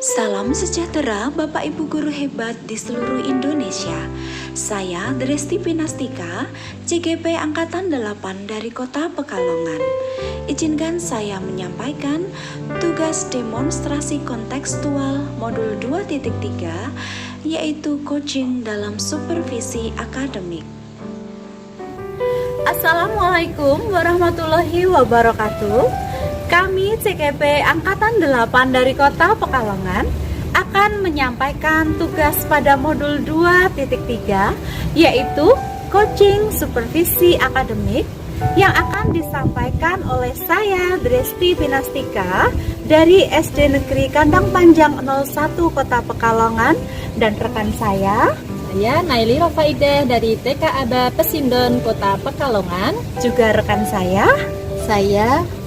Salam sejahtera Bapak Ibu guru hebat di seluruh Indonesia. Saya Dresti Pinastika, CGP Angkatan 8 dari Kota Pekalongan. Izinkan saya menyampaikan tugas demonstrasi kontekstual modul 2.3, yaitu coaching dalam supervisi akademik. Assalamualaikum warahmatullahi wabarakatuh. Kami CGP Angkatan 8 dari Kota Pekalongan akan menyampaikan tugas pada modul 2.3, yaitu coaching supervisi akademik, yang akan disampaikan oleh saya Dresti Pinastika dari SD Negeri Kandang Panjang 01 Kota Pekalongan, dan rekan saya Naili Rofaidah dari TK Aba Pesindon Kota Pekalongan. juga rekan saya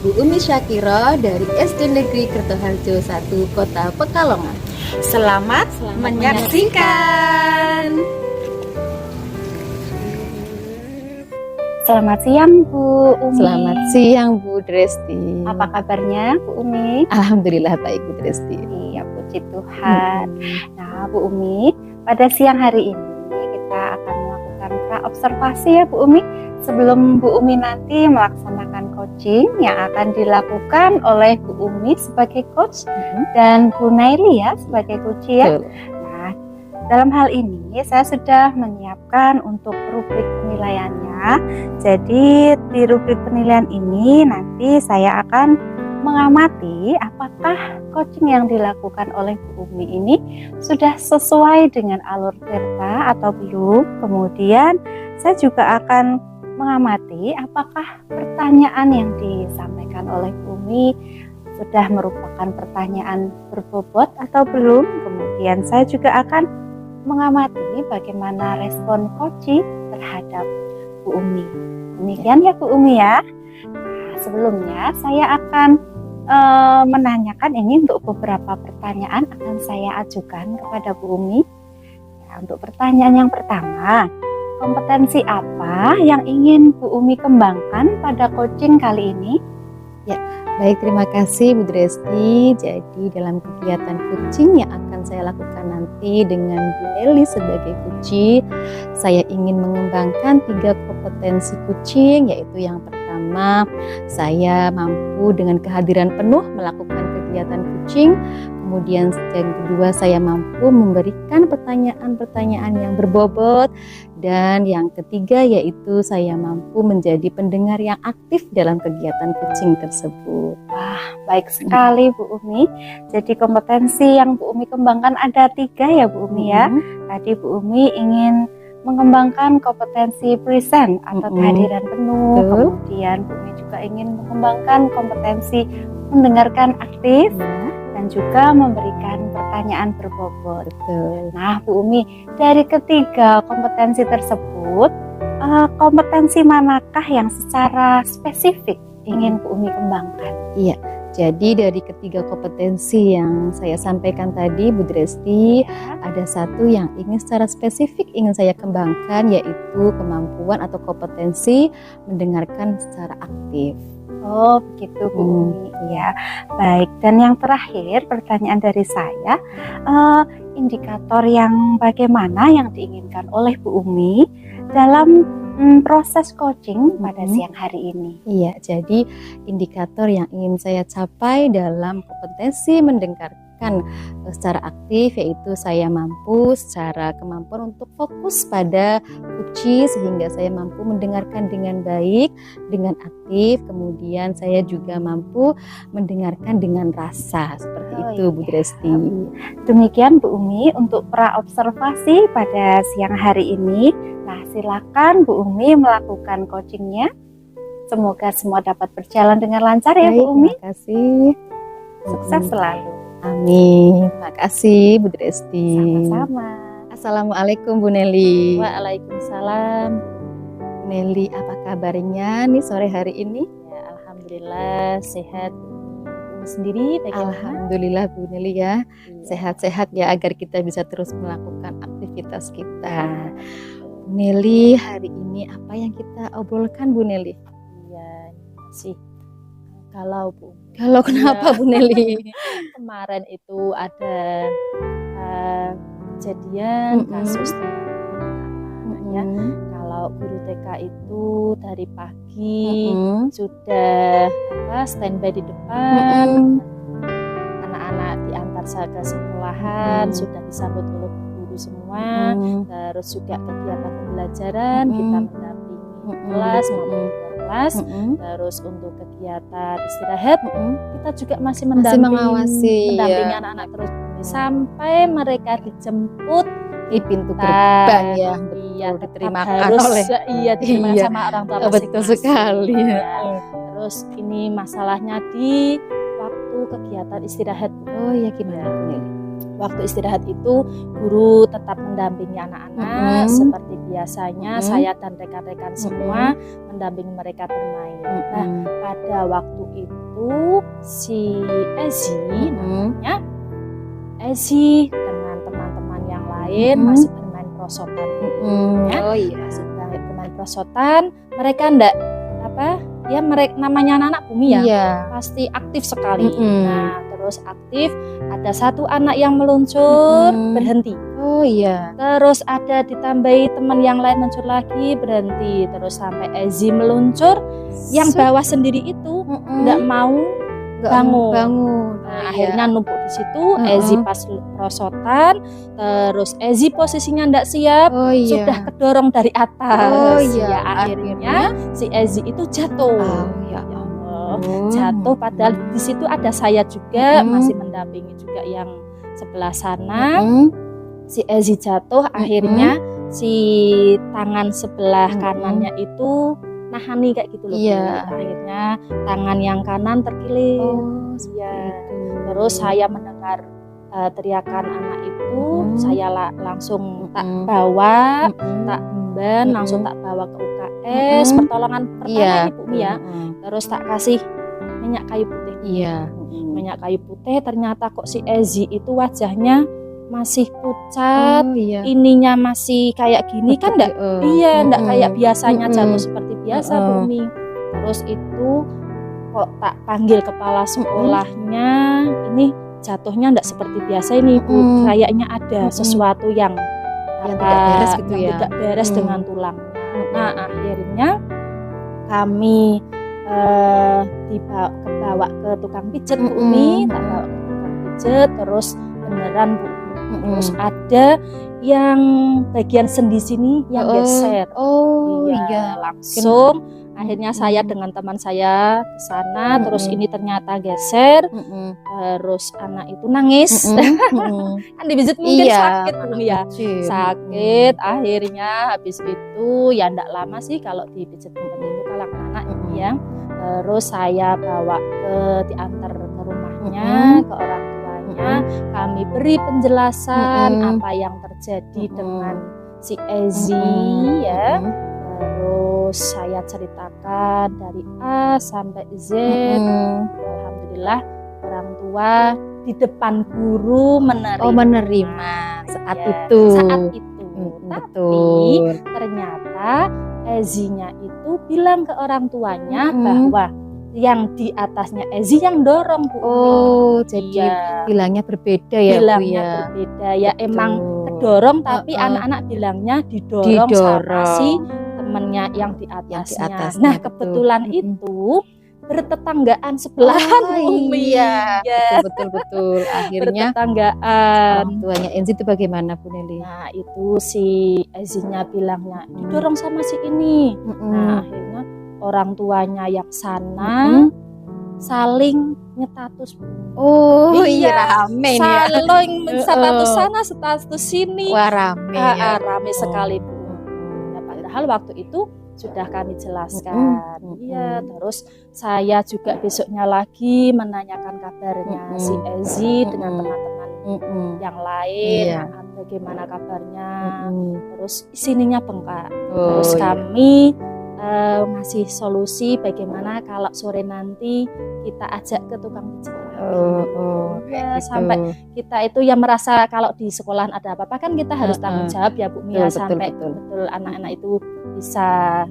Bu Umi Syakira dari SD Negeri Kertoharjo 1 Kota Pekalongan. Selamat menyaksikan. Selamat siang Bu Umi. Selamat siang Bu Dresti. Apa kabarnya Bu Umi? Alhamdulillah baik Bu Dresti. Iya, puji Tuhan. Nah Bu Umi, pada siang hari ini kita akan melakukan pra-observasi ya Bu Umi, sebelum Bu Umi nanti melaksanakan coaching yang akan dilakukan oleh Bu Umi sebagai coach dan Bu Naili ya sebagai coach ya. Betul. Nah, dalam hal ini saya sudah menyiapkan untuk rubrik penilaiannya. Jadi di rubrik penilaian ini nanti saya akan mengamati apakah coaching yang dilakukan oleh Bu Umi ini sudah sesuai dengan alur cerita atau belum. Kemudian saya juga akan mengamati apakah pertanyaan yang disampaikan oleh Bu Umi sudah merupakan pertanyaan berbobot atau belum. Kemudian saya juga akan mengamati bagaimana respon coaching terhadap Bu Umi. Demikian ya Bu Umi ya. Nah, sebelumnya saya akan menanyakan ini untuk beberapa pertanyaan akan saya ajukan kepada Bu Umi. Ya, untuk pertanyaan yang pertama, kompetensi apa yang ingin Bu Umi kembangkan pada coaching kali ini? Baik, terima kasih Bu Dresti. Jadi dalam kegiatan coaching yang akan saya lakukan nanti dengan Bu Nelly sebagai coach, saya ingin mengembangkan 3 kompetensi coaching, yaitu yang pertama, saya mampu dengan kehadiran penuh melakukan kegiatan coaching. Kemudian yang kedua, saya mampu memberikan pertanyaan-pertanyaan yang berbobot. Dan yang ketiga yaitu saya mampu menjadi pendengar yang aktif dalam kegiatan coaching tersebut. Wah, baik sekali Bu Umi. Jadi kompetensi yang Bu Umi kembangkan ada 3 ya Bu Umi ya. Tadi Bu Umi ingin mengembangkan kompetensi present atau kehadiran penuh. Betul. Kemudian Bu Umi juga ingin mengembangkan kompetensi mendengarkan aktif dan juga memberikan pertanyaan berbobot. Betul. Nah Bu Umi, dari ketiga kompetensi tersebut, kompetensi manakah yang secara spesifik ingin Bu Umi kembangkan? Iya, jadi dari ketiga kompetensi yang saya sampaikan tadi Bu Dresti, ada satu yang ingin secara spesifik ingin saya kembangkan, yaitu kemampuan atau kompetensi mendengarkan secara aktif. Oh begitu Bu Umi, ya baik. Dan yang terakhir pertanyaan dari saya, indikator yang bagaimana yang diinginkan oleh Bu Umi dalam proses coaching pada siang hari ini? Iya, jadi indikator yang ingin saya capai dalam kompetensi mendengarkan secara aktif, yaitu saya mampu secara kemampuan untuk fokus pada kunci sehingga saya mampu mendengarkan dengan baik, dengan aktif. Kemudian saya juga mampu mendengarkan dengan rasa, seperti itu Bu Dresti. Demikian Bu Umi untuk pra-observasi pada siang hari ini. Nah silakan Bu Umi melakukan coachingnya. Semoga semua dapat berjalan dengan lancar ya Bu Umi. Terima kasih. Sukses selalu. Amin. Terima kasih Bu Dresti. Sama-sama. Assalamualaikum Bu Nelly. Waalaikumsalam. Bu Nelly, apa kabarnya nih sore hari ini? Ya, alhamdulillah sehat. Ini sendiri bagaimana? Alhamdulillah Bu Nelly ya. Iya. Sehat-sehat ya agar kita bisa terus melakukan aktivitas kita. Bu Nelly, hari ini apa yang kita obrolkan Bu Nelly? Iya, masih galau Bu. Kalau kenapa Iya. Bu Neli? Kemarin itu ada kejadian Mm-mm. kasus tentang anak-anak ya. Mm-mm. Kalau guru TK itu dari pagi Mm-mm. sudah standby di depan, Mm-mm. anak-anak diantar saya ke sekolahan, sudah disambut oleh guru semua. Mm-mm. Terus juga kegiatan pembelajaran Mm-mm. kita mendampingi Mm-mm. kelas maupun di luar kelas. Mm-mm. Terus untuk kegiatan istirahat Mm-mm. kita juga masih Masih mengawasi, mendampingi ya. anak-anak terus sampai mereka dijemput Di pintu kita, gerbang ya, iya, betul, tetap diterimakan harus oleh diterima Iya, sama orang tua betul masing-masing. sekali ya. Ya. Terus ini masalahnya di waktu kegiatan istirahat. Oh iya, gimana Bu Neli? Waktu istirahat itu guru tetap mendampingi anak seperti biasanya. Saya dan rekan-rekan semua mendampingi mereka bermain. Nah, pada waktu itu si Ezi namanya, Ezi dengan teman-teman yang lain masih bermain prosotan. Ya. Oh iya. Masih bermain prosotan. Mereka ndak ya mereka namanya anak-anak bumi ya. Iya. Pasti aktif sekali. Mm-mm. Nah, terus aktif, ada satu anak yang meluncur berhenti. Oh iya. Terus ada ditambahi teman yang lain meluncur lagi berhenti. Terus sampai Ezi meluncur, yang bawah sendiri itu nggak mau bangun. Nah, akhirnya numpuk di situ. Ezi pas prosotan, terus Ezi posisinya nggak siap, Oh iya. sudah kedorong dari atas. Oh iya. Ya, akhirnya si Ezi itu jatuh. Oh ya Allah, ampun. jatuh. Padahal di situ ada saya juga masih mendampingi juga yang sebelah sana. Si Ezi jatuh, akhirnya si tangan sebelah kanannya itu nahani kayak gitu loh. Iya. Bu. Akhirnya tangan yang kanan terkilir. Oh, Iya. Terus saya mendengar teriakan anak itu, saya langsung tak bawa, tak emban, langsung tak bawa ke UKS, pertolongan pertama ini Bu Mia. Terus tak kasih minyak kayu putih. Iya. Minyak kayu putih, ternyata kok si Ezi itu wajahnya masih pucat, Oh iya. ininya masih kayak gini kan enggak? Iya, enggak kayak biasanya jatuh seperti biasa Bu Umi. Terus itu kok tak panggil kepala sekolahnya, ini jatuhnya enggak seperti biasa ini Bu. Kayaknya ada sesuatu yang tidak beres gitu yang ya. tidak beres dengan tulang. Nah, akhirnya kami dibawa ke tukang pijet Bu Umi, tak bawa ke tukang pijet, terus beneran Bu. Terus ada yang bagian sendi sini yang geser. Oh iya. Langsung akhirnya saya dengan teman saya ke sana, terus ini ternyata geser. Terus anak itu nangis. Kan dipijit mungkin sakit Bu ya. Sakit. Akhirnya habis itu ya ndak lama sih kalau dipijit seperti itu kalau anak ya. Terus saya bawa diantar ke rumahnya, ke orang tuanya, kami beri penjelasan apa yang terjadi dengan si Ezi ya. Terus saya ceritakan dari A sampai Z. Alhamdulillah orang tua di depan guru menerima. Oh, menerima saat Ya, itu. Saat itu. Tapi Betul. ternyata Ezinya itu bilang ke orang tuanya bahwa yang di atasnya Ezi yang dorong Bu. Oh, jadi bilangnya berbeda ya Bu bilangnya ya. berbeda ya. Emang kedorong tapi anak-anak bilangnya didorong sama si temennya yang di atasnya. Nah, kebetulan itu bertetanggaan sebelahan Bu Umi. Iya, betul. Akhirnya bertetanggaan. orang tuanya Enzi itu bagaimana Bu Neli? Nah, itu si Ezinya bilangnya didorong sama si ini. Nah, akhirnya orang tuanya yang sana saling nyetatus. Oh iya, rame ya. Saling status sana, status sini. Wah, rame ya. Rame sekali Bu. Nah, padahal waktu itu sudah kami jelaskan. Iya, terus saya juga besoknya lagi menanyakan kabarnya si Ezi dengan teman-teman yang lain. Bagaimana kabarnya? Terus sininya bengkak. Terus kami ngasih solusi bagaimana kalau sore nanti kita ajak ke tukang pijat. Ya, gitu. sampai kita itu yang merasa kalau di sekolahan ada apa-apa kan kita harus tanggung jawab ya Bu Mia, sampai betul anak-anak itu bisa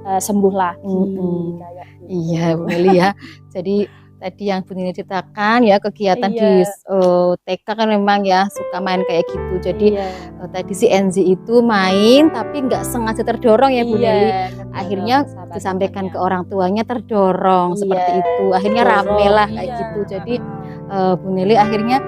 sembuh lagi kayak gitu. Iya Bu Neli ya. Jadi tadi yang Bu Neli ceritakan ya kegiatan Iya. di TK kan memang ya suka main kayak gitu. Jadi tadi si Enzi itu main tapi nggak sengaja terdorong ya Bu Neli. Akhirnya disampaikan ke orang tuanya terdorong seperti itu. Akhirnya rame lah kayak gitu. Jadi Bu Neli akhirnya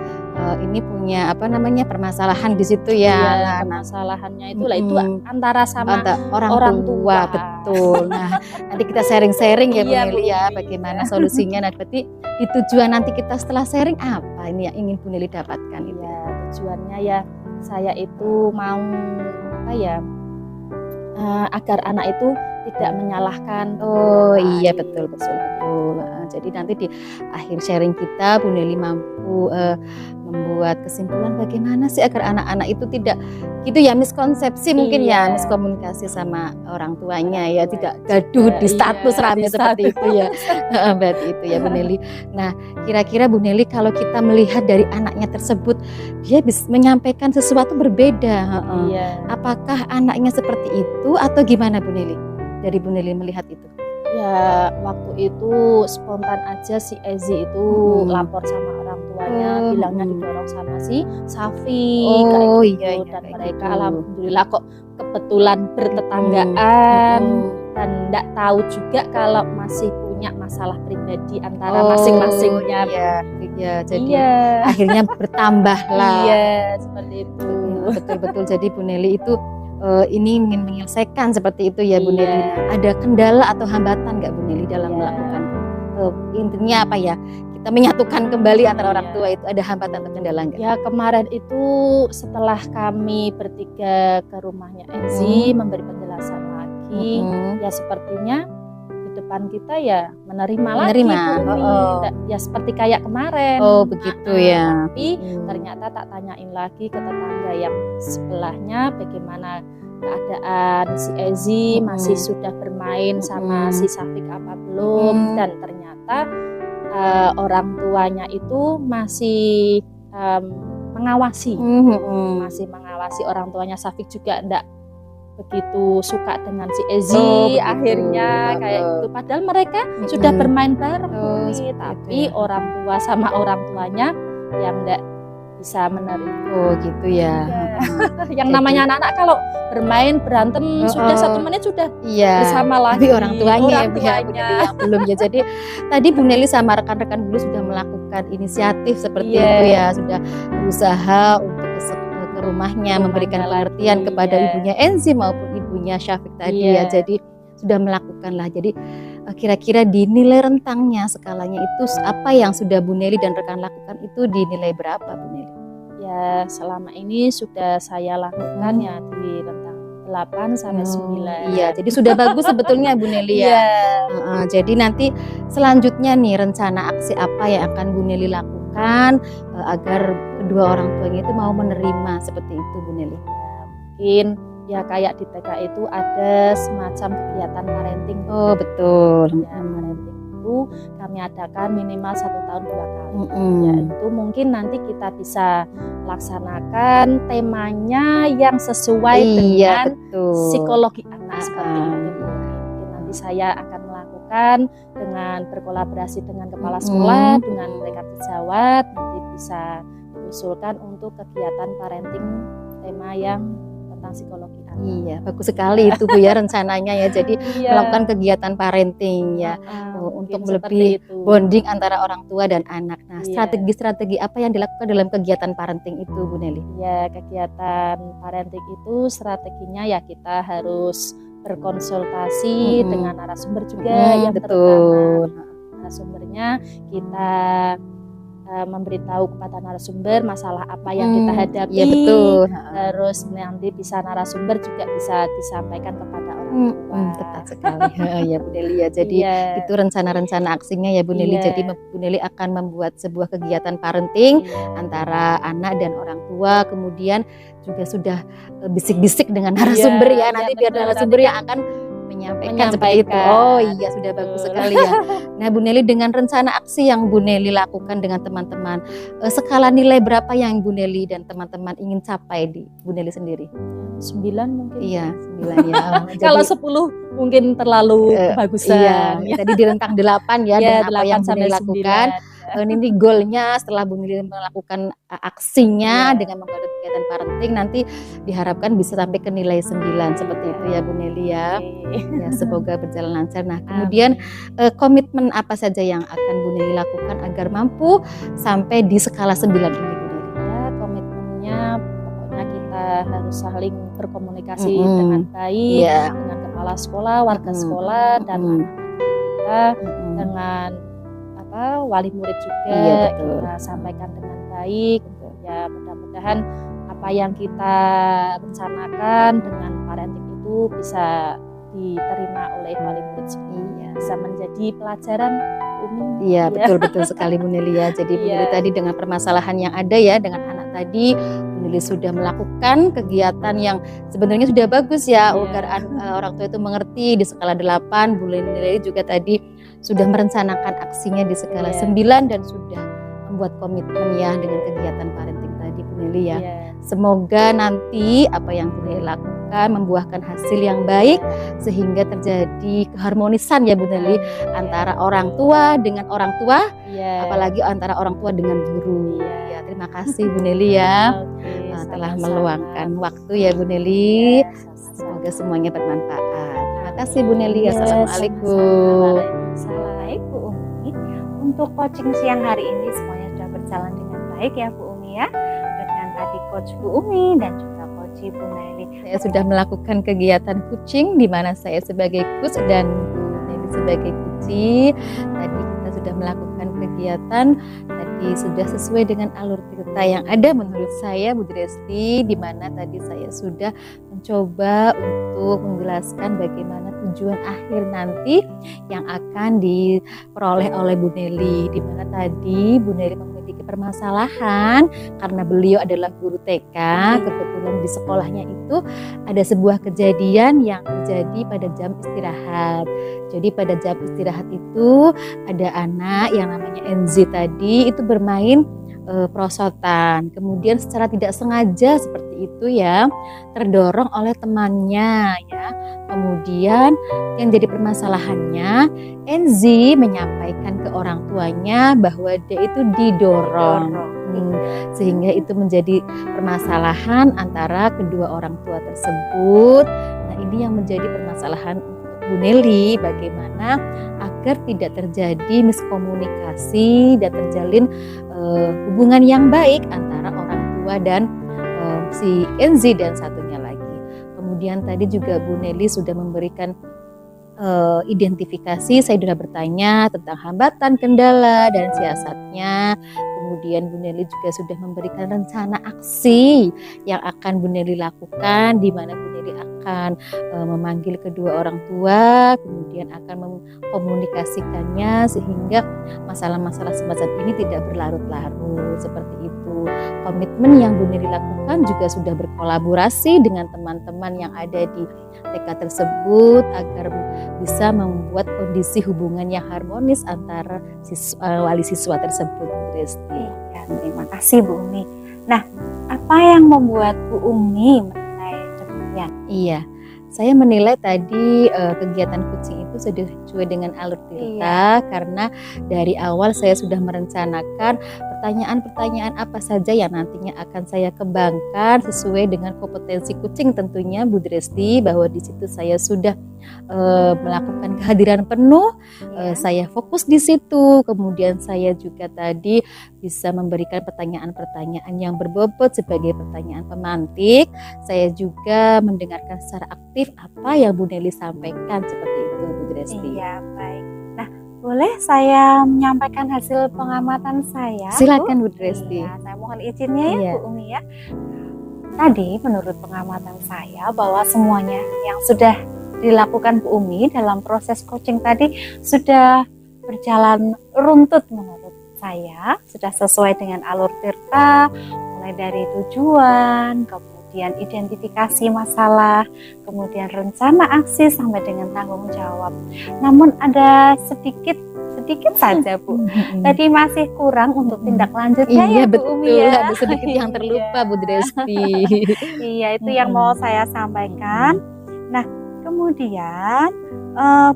ini punya permasalahan di situ ya. Iya, permasalahannya itu lah itu antara sama orang tua. Betul. Nah, nanti kita sharing-sharing ya Bu Iya, Neli Bu ya Neli, bagaimana solusinya. Nah, berarti di tujuan nanti kita setelah sharing apa ini yang ingin Bu Neli dapatkan itu? Ya, tujuannya ya saya itu mau agar anak itu tidak menyalahkan. Oh iya betul. Jadi nanti di akhir sharing kita Bu Neli mampu membuat kesimpulan bagaimana sih agar anak-anak itu tidak gitu ya miskonsepsi mungkin ya miskomunikasi sama orang tuanya ya tidak gaduh di status rame seperti itu ya. Berarti itu ya Bu Neli. Nah kira-kira Bu Neli kalau kita melihat dari anaknya tersebut dia bisa menyampaikan sesuatu berbeda. Apakah anaknya seperti itu atau gimana Bu Neli? Dari Bu Neli melihat itu? Ya waktu itu spontan aja si Ezi itu lapor sama orang tuanya, bilangnya didorong sama si Safi kayak gitu. Dan mereka alhamdulillah kok kebetulan bertetanggaan dan tidak tahu juga kalau masih punya masalah pribadi antara masing-masingnya. Jadi akhirnya bertambah lah. Iya seperti itu. Betul. Jadi Bu Neli itu ini ingin menyelesaikan seperti itu ya Bu Neli. Ada kendala atau hambatan nggak Bu Neli dalam melakukan intinya apa ya? Kita menyatukan kembali antara orang tua itu ada hambatan atau kendala nggak? Ya kemarin itu setelah kami bertiga ke rumahnya Enzi memberi penjelasan lagi, ya sepertinya di depan kita ya menerima lagi ya seperti kayak kemarin. Oh begitu ya. Tapi ternyata tak tanyain lagi ke tetangga yang sebelahnya bagaimana keadaan si Ezi masih sudah bermain sama si Safik apa belum, dan ternyata orang tuanya itu masih mengawasi, masih mengawasi orang tuanya Safik juga enggak begitu suka dengan si Ezi akhirnya kayak gitu. Padahal mereka sudah bermain bareng, tapi orang tua sama orang tuanya yang enggak bisa menerima. Oh gitu ya. Yang namanya anak-anak kalau bermain berantem sudah 1 menit sudah bersama lagi. Tapi orang tuanya yang belum ya. Jadi tadi Bu Neli sama rekan-rekan dulu sudah melakukan inisiatif seperti itu ya, sudah berusaha untuk ke rumahnya memberikan pengertian kepada ibunya Enzi maupun ibunya Syafiq tadi ya. Jadi sudah melakukan lah. Jadi kira-kira dinilai rentangnya skalanya itu apa yang sudah Bu Neli dan rekan lakukan itu dinilai berapa Bu Neli? Ya selama ini sudah saya lakukan ya di rentang 8 sampai 9. Iya, jadi sudah bagus sebetulnya Bu Neli ya. Jadi nanti selanjutnya nih rencana aksi apa yang akan Bu Neli lakukan agar kedua orang tuanya itu mau menerima seperti itu Bu Neli? Mungkin ya kayak di TK itu ada semacam kegiatan parenting. Oh betul. Ya, parenting itu kami adakan minimal 1 tahun 2 kali. Ya itu mungkin nanti kita bisa laksanakan temanya yang sesuai dengan psikologi anak seperti itu. Mungkin nanti saya akan melakukan dengan berkolaborasi dengan kepala sekolah, dengan mereka sejawat, nanti bisa diusulkan untuk kegiatan parenting tema yang tentang psikologi anak. Iya, bagus sekali itu Bu ya rencananya ya. Jadi melakukan kegiatan parenting ya untuk lebih bonding antara orang tua dan anak. Nah, strategi-strategi apa yang dilakukan dalam kegiatan parenting itu Bu Neli? Ya, kegiatan parenting itu strateginya ya kita harus berkonsultasi dengan narasumber juga yang terutama. Narasumbernya kita memberitahu kepada narasumber masalah apa yang kita hadapi, terus nanti bisa narasumber juga bisa disampaikan kepada orang tua. Tepat sekali ya Bu Neli ya. Jadi itu rencana-rencana aksinya ya Bu Neli. Jadi Bu Neli akan membuat sebuah kegiatan parenting antara anak dan orang tua, kemudian juga sudah bisik-bisik dengan narasumber ya. Nanti biar narasumber yang akan menyampaikan seperti itu. Oh iya, sudah bagus sekali ya. Nah, Bu Neli, dengan rencana aksi yang Bu Neli lakukan dengan teman-teman, skala nilai berapa yang Bu Neli dan teman-teman ingin capai di Bu Neli sendiri? 9 mungkin. Iya, 9 ya. Kalau 10 mungkin terlalu kebagusan. Iya, tadi di rentang 8 ya, dengan apa yang Bu Neli lakukan. 9. Ini goalnya setelah Bu Neli melakukan aksinya dengan membuat kegiatan parenting, nanti diharapkan bisa sampai ke nilai 9 seperti itu ya Bu Neli ya. Ya, semoga berjalan lancar. Nah, kemudian komitmen apa saja yang akan Bu Neli lakukan agar mampu sampai di skala 9 ini Bu Neli? Ya, komitmennya pokoknya kita harus saling berkomunikasi dengan baik dengan kepala sekolah, warga sekolah, dan kita dengan wali murid juga kita sampaikan dengan baik. Ya, mudah-mudahan apa yang kita rencanakan dengan parenting itu bisa diterima oleh wali murid semua, bisa menjadi pelajaran Umi. Iya, betul sekali Bu Neli ya. Jadi Bu Neli tadi dengan permasalahan yang ada ya dengan anak tadi, Bu Neli sudah melakukan kegiatan yang sebenarnya sudah bagus ya agar orang tua itu mengerti di skala 8. Bu Neli juga tadi sudah merencanakan aksinya di skala 9 dan sudah membuat komitmen ya dengan kegiatan parenting tadi Bu Neli ya. Semoga nanti apa yang Bu Neli lakukan membuahkan hasil yang baik sehingga terjadi keharmonisan ya Bu Neli antara orang tua dengan orang tua, apalagi antara orang tua dengan guru. Ya, terima kasih Bu Neli ya telah meluangkan waktu ya Bu Neli. Semoga semuanya bermanfaat. Terima kasih Bu Neli. Assalamualaikum. Baik Bu Umi, untuk coaching siang hari ini semuanya sudah berjalan dengan baik ya Bu Umi ya, dengan tadi coach Bu Umi dan juga coach Bu Neli. Saya sudah melakukan kegiatan coaching di mana saya sebagai coach dan Bu Neli sebagai coachee. Tadi kita sudah melakukan kegiatan, tadi sudah sesuai dengan alur cerita yang ada menurut saya Bu Dresti, di mana tadi saya sudah mencoba untuk menjelaskan bagaimana tujuan akhir nanti yang akan diperoleh oleh Bu Neli, di mana tadi Bu Neli memiliki permasalahan karena beliau adalah guru TK. Kebetulan di sekolahnya itu ada sebuah kejadian yang terjadi pada jam istirahat. Jadi pada jam istirahat itu ada anak yang namanya Enzi tadi itu bermain perosotan, kemudian secara tidak sengaja seperti itu ya terdorong oleh temannya ya. Kemudian yang jadi permasalahannya, Enzi menyampaikan ke orang tuanya bahwa dia itu didorong, sehingga itu menjadi permasalahan antara kedua orang tua tersebut. Nah, ini yang menjadi permasalahan Bu Neli, bagaimana agar tidak terjadi miskomunikasi dan terjalin hubungan yang baik antara orang tua dan si Enzi dan satunya lagi. Kemudian tadi juga Bu Neli sudah memberikan identifikasi, saya sudah bertanya tentang hambatan, kendala, dan siasatnya. Kemudian Bu Neli juga sudah memberikan rencana aksi yang akan Bu Neli lakukan, di mana Bu Neli akan memanggil kedua orang tua, kemudian akan mengkomunikasikannya sehingga masalah-masalah semacam ini tidak berlarut-larut seperti itu. Komitmen yang Bu Neli lakukan juga sudah berkolaborasi dengan teman-teman yang ada di TK tersebut agar bisa membuat kondisi hubungan yang harmonis antara wali siswa tersebut. Resti. Ya, terima kasih Bu Umi. Nah, apa yang membuat Bu Umi menilai demikian? Iya, saya menilai tadi kegiatan coaching itu sudah sesuai dengan alur cerita karena dari awal saya sudah merencanakan pertanyaan-pertanyaan apa saja yang nantinya akan saya kembangkan sesuai dengan kompetensi coaching tentunya Bu Dresti, bahwa di situ saya sudah melakukan kehadiran penuh, saya fokus di situ. Kemudian saya juga tadi bisa memberikan pertanyaan-pertanyaan yang berbobot sebagai pertanyaan pemantik. Saya juga mendengarkan secara aktif apa yang Bu Neli sampaikan seperti itu Bu Dresti. Iya, baik. Nah, boleh saya menyampaikan hasil pengamatan saya? Silakan Bu Dresti. Ya, saya mohon izinnya ya Bu Umi ya. Tadi menurut pengamatan saya bahwa semuanya yang sudah dilakukan Bu Umi dalam proses coaching tadi sudah berjalan runtut menurut saya, sudah sesuai dengan alur cerita, mulai dari tujuan, kemudian kemudian identifikasi masalah, kemudian rencana aksi sampai dengan tanggung jawab. Namun ada sedikit saja Bu, tadi masih kurang untuk tindak lanjutnya. Iya, ya Bu betul, Umi ya. ada sedikit yang terlupa Bu Dresti. Iya, itu yang mau saya sampaikan. Nah, kemudian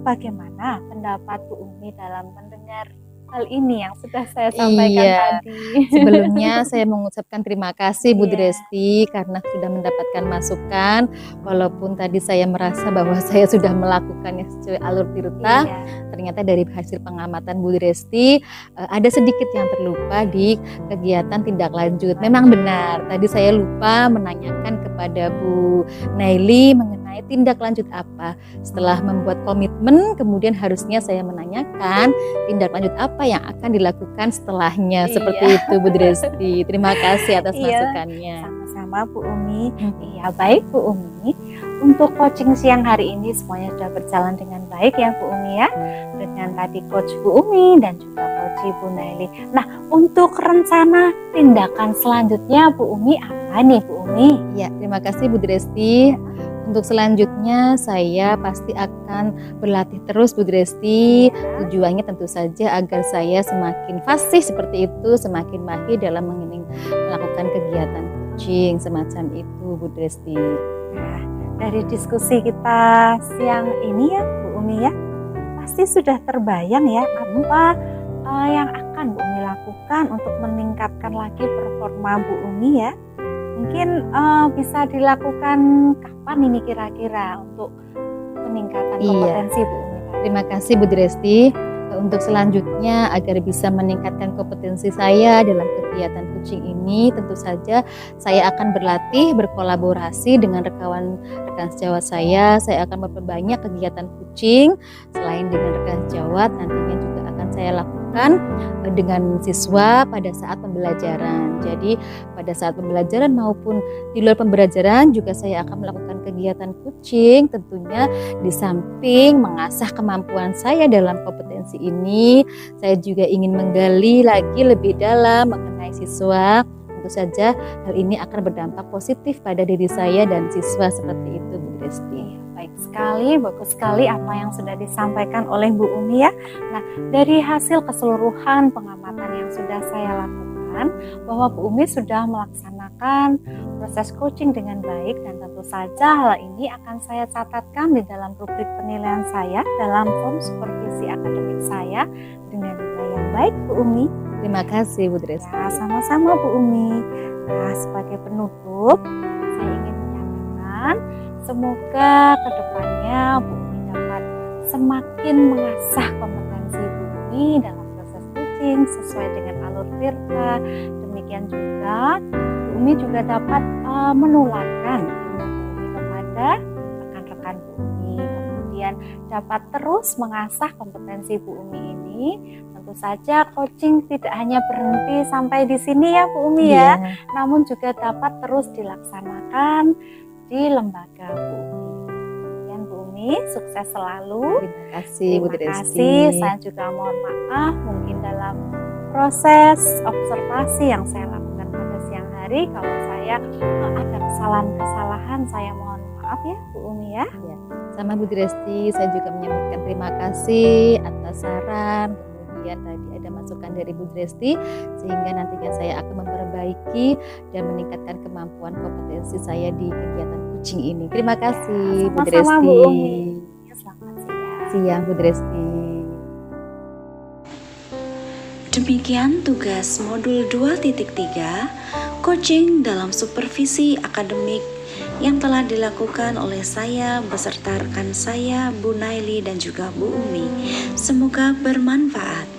bagaimana pendapat Bu Umi dalam mendengar hal ini yang sudah saya sampaikan tadi? Sebelumnya saya mengucapkan terima kasih Bu Iya. Dresti karena sudah mendapatkan masukan. Walaupun tadi saya merasa bahwa saya sudah melakukannya sesuai alur tirta, Iya. ternyata dari hasil pengamatan Bu Dresti ada sedikit yang terlupa di kegiatan tindak lanjut. Memang benar, tadi saya lupa menanyakan kepada Bu Naili mengenai tindak lanjut apa. Setelah membuat komitmen, kemudian harusnya saya menanyakan tindak lanjut apa yang akan dilakukan setelahnya. Iya. Seperti itu Bu Dresti. Terima kasih atas Iya. masukannya. Sama-sama Bu Umi. Iya, baik Bu Umi. Untuk coaching siang hari ini semuanya sudah berjalan dengan baik ya Bu Umi ya. Dengan tadi coach Bu Umi dan juga coach Bu Naili. Nah, untuk rencana tindakan selanjutnya Bu Umi apa nih Bu Umi? Ya, terima kasih Bu Dresti. Untuk selanjutnya saya pasti akan berlatih terus Bu Dresti. Tujuannya tentu saja agar saya semakin fasih seperti itu, semakin mahir dalam melakukan kegiatan coaching semacam itu Bu Dresti. Nah, dari diskusi kita siang ini ya Bu Umi ya, pasti sudah terbayang ya apa yang akan Bu Umi lakukan untuk meningkatkan lagi performa Bu Umi ya. Mungkin bisa dilakukan kapan ini kira-kira untuk peningkatan kompetensi Bu Umi? Terima kasih Bu Dresti. Untuk selanjutnya agar bisa meningkatkan kompetensi saya dalam kegiatan coaching ini, tentu saja saya akan berlatih berkolaborasi dengan rekan sejawat saya. Saya akan memperbanyak kegiatan coaching selain dengan rekan sejawat, nantinya juga akan saya lakukan dengan siswa pada saat pembelajaran. Jadi pada saat pembelajaran maupun di luar pembelajaran juga saya akan melakukan kegiatan coaching, tentunya di samping mengasah kemampuan saya dalam kompetensi ini, saya juga ingin menggali lagi lebih dalam mengenai siswa. Tentu saja hal ini akan berdampak positif pada diri saya dan siswa seperti itu Bu Dresti. Baik sekali, bagus sekali apa yang sudah disampaikan oleh Bu Umi ya. Nah, dari hasil keseluruhan pengamatan yang sudah saya lakukan, bahwa Bu Umi sudah melaksanakan proses coaching dengan baik, dan tentu saja hal ini akan saya catatkan di dalam rubrik penilaian saya dalam form supervisi akademik saya dengan nilai yang baik Bu Umi. Terima kasih Bu Dresti. Ya, sama-sama Bu Umi. Nah, sebagai penutup, saya ingin menyatakan semoga kedepannya Bu Umi dapat semakin mengasah kompetensi Bu Umi dalam proses coaching sesuai dengan alur tirta. Demikian juga Bu Umi juga dapat menularkan ilmu Bu Umi kepada rekan-rekan Bu Umi. Kemudian dapat terus mengasah kompetensi Bu Umi ini. Tentu saja coaching tidak hanya berhenti sampai di sini ya Bu Umi ya, namun juga dapat terus dilaksanakan di lembaga Bu Umi. Demikian Bu Umi, sukses selalu. Terima kasih Bu Terima Dresti. kasih. Saya juga mohon maaf mungkin dalam proses observasi yang saya lakukan pada siang hari, kalau saya ada kesalahan-kesalahan, saya mohon maaf ya Bu Umi ya. Sama Bu Dresti, saya juga menyampaikan terima kasih atas saran. Kemudian tadi ada masukan dari Bu Dresti, sehingga nantinya saya akan memperbaiki dan meningkatkan kemampuan kompetensi saya di kegiatan coaching ini. Terima kasih Bu Dresti. Sama-sama Bu Umi. Selamat Siang Bu Dresti. Demikian tugas modul 2.3 coaching dalam supervisi akademik yang telah dilakukan oleh saya beserta rekan saya Bu Naili dan juga Bu Umi. Semoga bermanfaat.